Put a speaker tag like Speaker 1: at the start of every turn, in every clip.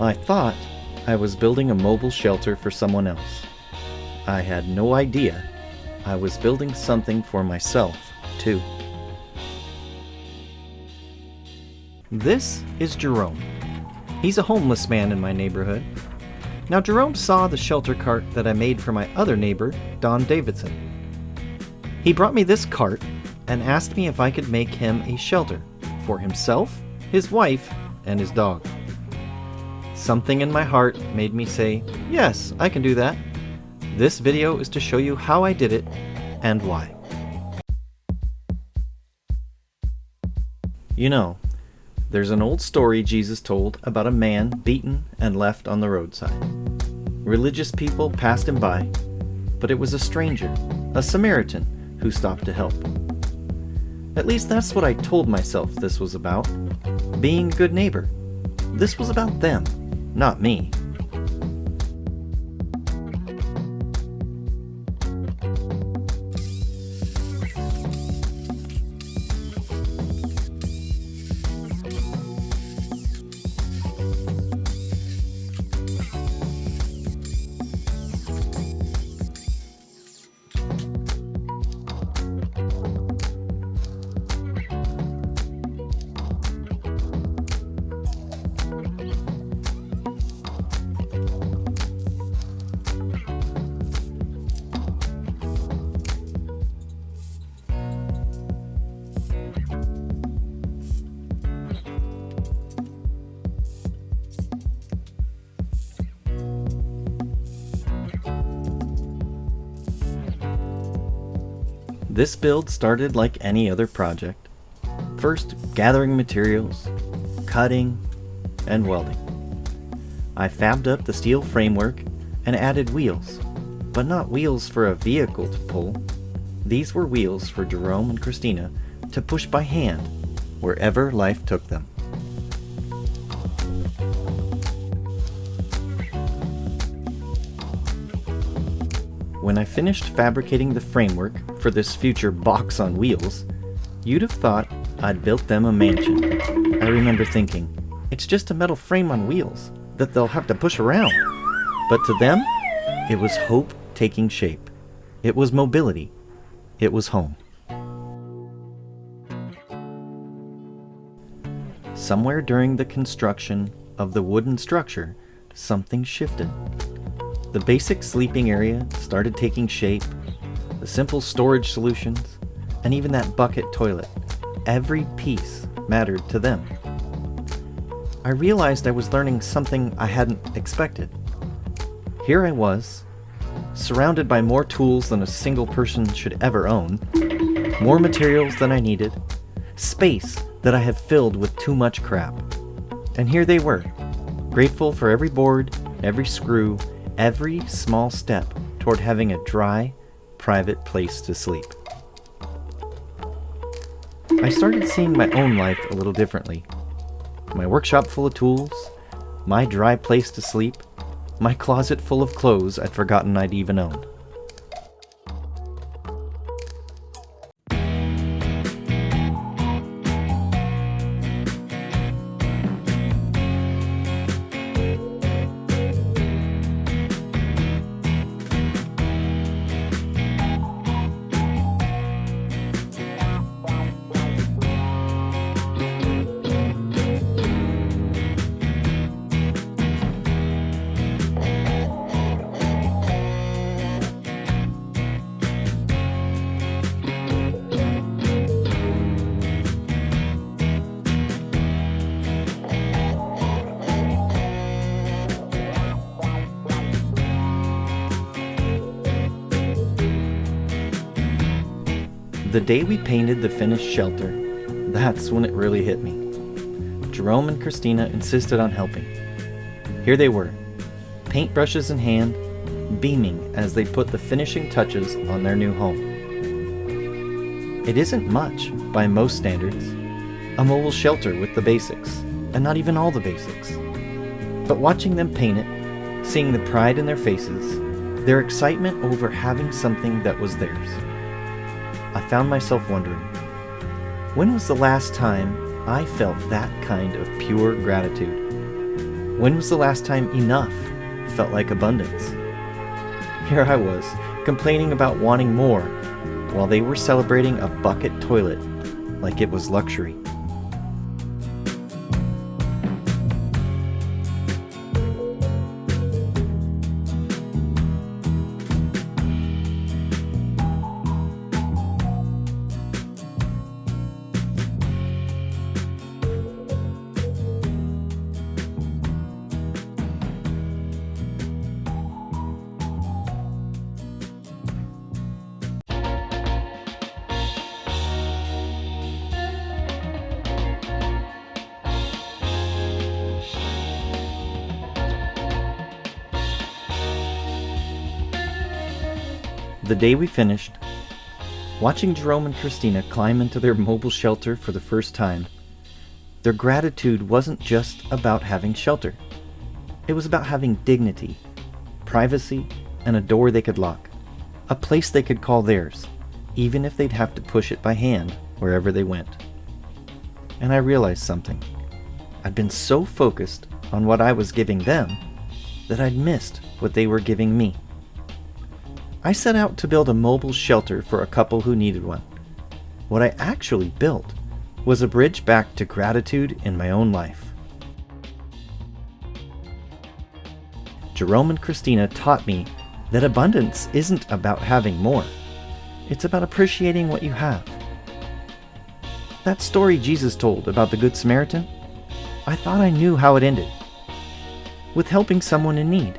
Speaker 1: I thought I was building a mobile shelter for someone else. I had no idea I was building something for myself, too. This is Jerome. He's a homeless man in my neighborhood. Now, Jerome saw the shelter cart that I made for my other neighbor, Don Davidson. He brought me this cart and asked me if I could make him a shelter for himself, his wife, and his dog. Something in my heart made me say, yes, I can do that. This video is to show you how I did it and why. You know, there's an old story Jesus told about a man beaten and left on the roadside. Religious people passed him by, but it was a stranger, a Samaritan, who stopped to help. At least that's what I told myself this was about. Being a good neighbor. This was about them, not me. This build started like any other project. First, gathering materials, cutting, and welding. I fabbed up the steel framework and added wheels, but not wheels for a vehicle to pull. These were wheels for Jerome and Christina to push by hand wherever life took them. When I finished fabricating the framework for this future box on wheels, you'd have thought I'd built them a mansion. I remember thinking, it's just a metal frame on wheels that they'll have to push around. But to them, it was hope taking shape. It was mobility. It was home. Somewhere during the construction of the wooden structure, something shifted. The basic sleeping area started taking shape, the simple storage solutions, and even that bucket toilet. Every piece mattered to them. I realized I was learning something I hadn't expected. Here I was, surrounded by more tools than a single person should ever own, more materials than I needed, space that I had filled with too much crap. And here they were, grateful for every board, every screw, every small step toward having a dry, private place to sleep. I started seeing my own life a little differently. My workshop full of tools, my dry place to sleep, my closet full of clothes I'd forgotten I'd even owned. The day we painted the finished shelter, that's when it really hit me. Jerome and Christina insisted on helping. Here they were, paintbrushes in hand, beaming as they put the finishing touches on their new home. It isn't much, by most standards, a mobile shelter with the basics, and not even all the basics. But watching them paint it, seeing the pride in their faces, their excitement over having something that was theirs, I found myself wondering, when was the last time I felt that kind of pure gratitude? When was the last time enough felt like abundance? Here I was, complaining about wanting more, while they were celebrating a bucket toilet like it was luxury. The day we finished, watching Jerome and Christina climb into their mobile shelter for the first time, their gratitude wasn't just about having shelter. It was about having dignity, privacy, and a door they could lock, a place they could call theirs, even if they'd have to push it by hand wherever they went. And I realized something. I'd been so focused on what I was giving them that I'd missed what they were giving me. I set out to build a mobile shelter for a couple who needed one. What I actually built was a bridge back to gratitude in my own life. Jerome and Christina taught me that abundance isn't about having more. It's about appreciating what you have. That story Jesus told about the Good Samaritan, I thought I knew how it ended, with helping someone in need.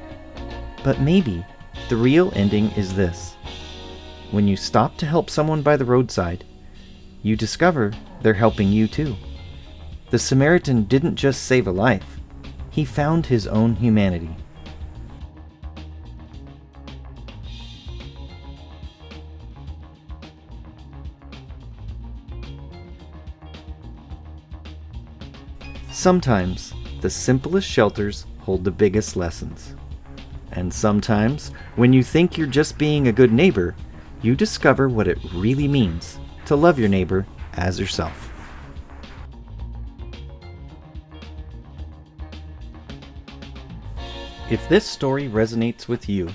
Speaker 1: But maybe the real ending is this. When you stop to help someone by the roadside, you discover they're helping you too. The Samaritan didn't just save a life, he found his own humanity. Sometimes the simplest shelters hold the biggest lessons. And sometimes, when you think you're just being a good neighbor, you discover what it really means to love your neighbor as yourself. If this story resonates with you,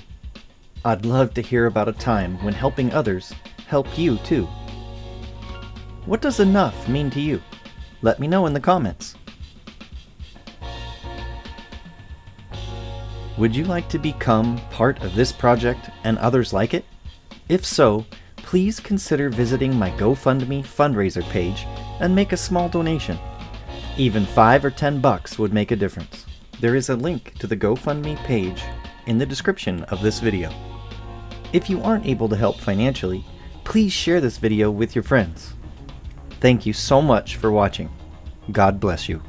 Speaker 1: I'd love to hear about a time when helping others helped you too. What does enough mean to you? Let me know in the comments. Would you like to become part of this project and others like it? If so, please consider visiting my GoFundMe fundraiser page and make a small donation. Even $5 or $10 would make a difference. There is a link to the GoFundMe page in the description of this video. If you aren't able to help financially, please share this video with your friends. Thank you so much for watching. God bless you.